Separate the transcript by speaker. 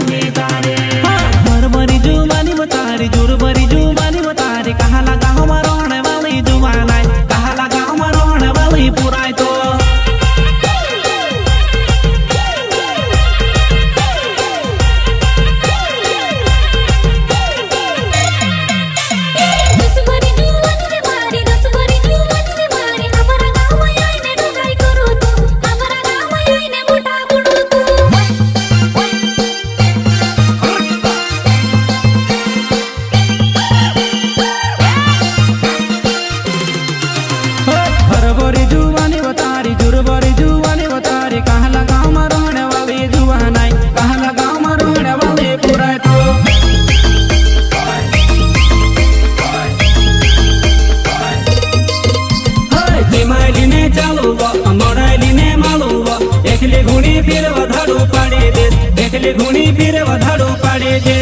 Speaker 1: लागे तारे भरभरी जुबानी बतारी जुरभरी जुबानी बतारी कहाँ लगा हमारा रहने वाली जुबान है कहाँ लगा हमारा रहने वाली पुराई तो भरभरी जुबानी बतारी जुरभरी जुबानी बतारी कहाँ लगा हमारा रहने वाली जुबान है कहाँ लगा हमारा रहने वाली पुराई तो जिमाइलिने चालू मराइलिने मालू एकले घुनी फिर धाड़ू पाड़े दे एकले घुनी फिर धाड़ू पाड़े दे।